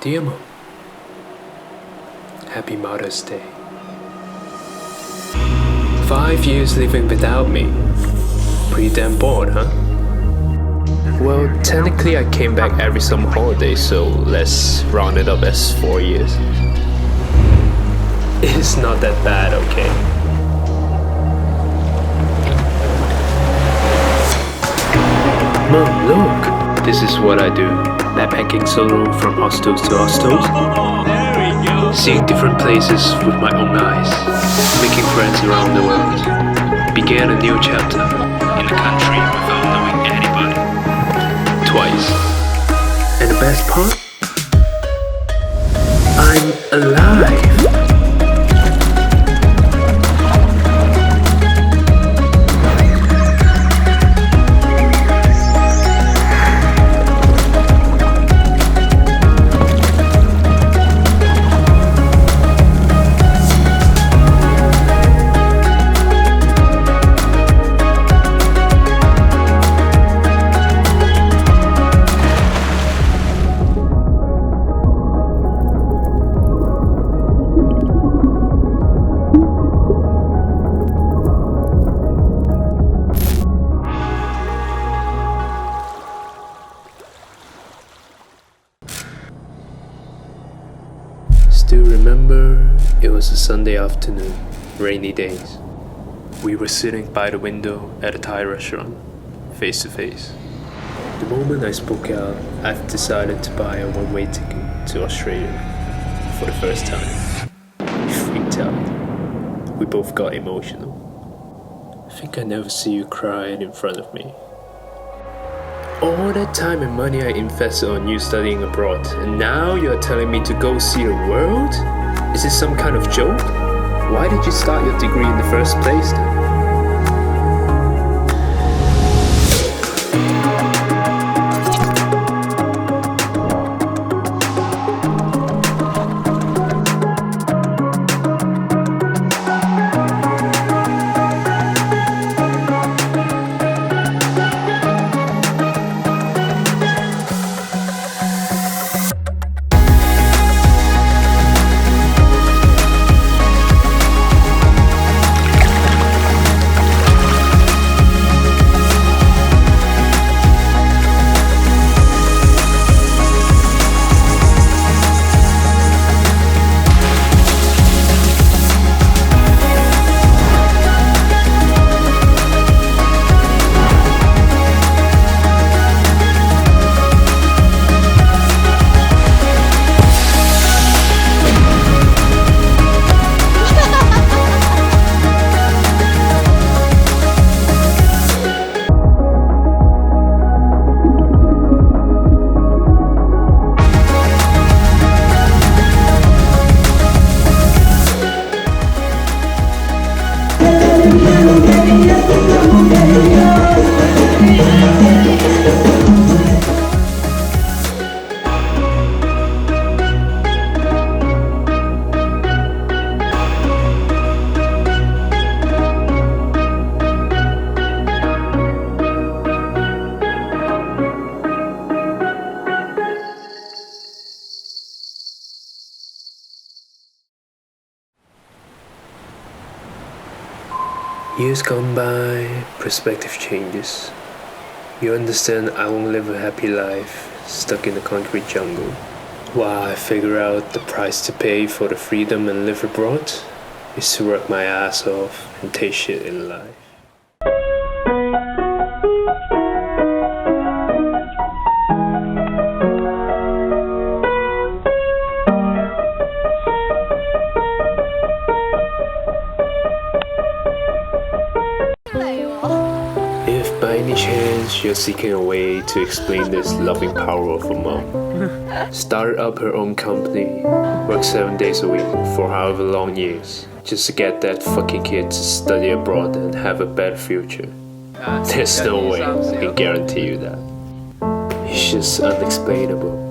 Dear Mom, Happy Mother's Day. 5 years living without me. Pretty damn bored, huh? Well, technically I came back every summer holiday, so let's round it up as 4 years. It's not that bad, okay? Mom, look! This is what I do. Backpacking solo from hostels to hostels. Seeing different places with my own eyes. Making friends around the world. Began a new chapter in a country without knowing anybody. Twice. And the best part? I'm alive! Still remember, it was a Sunday afternoon, rainy days. We were sitting by the window at a Thai restaurant, face to face. The moment I spoke out, I've decided to buy a one-way ticket to Australia for the first time. We freaked out. We both got emotional. I think I never see you crying in front of me. All that time and money I invested on you studying abroad, and now you're telling me to go see the world? Is this some kind of joke? Why did you start your degree in the first place then? Years come by, perspective changes. You understand I won't live a happy life, stuck in a concrete jungle. While I figure out the price to pay for the freedom and live abroad is to work my ass off and take shit in life. If by any chance you're seeking a way to explain this loving power of a mom, started up her own company, worked 7 days a week for however long years, just to get that fucking kid to study abroad and have a better future. There's no way I can guarantee you that. It's just unexplainable.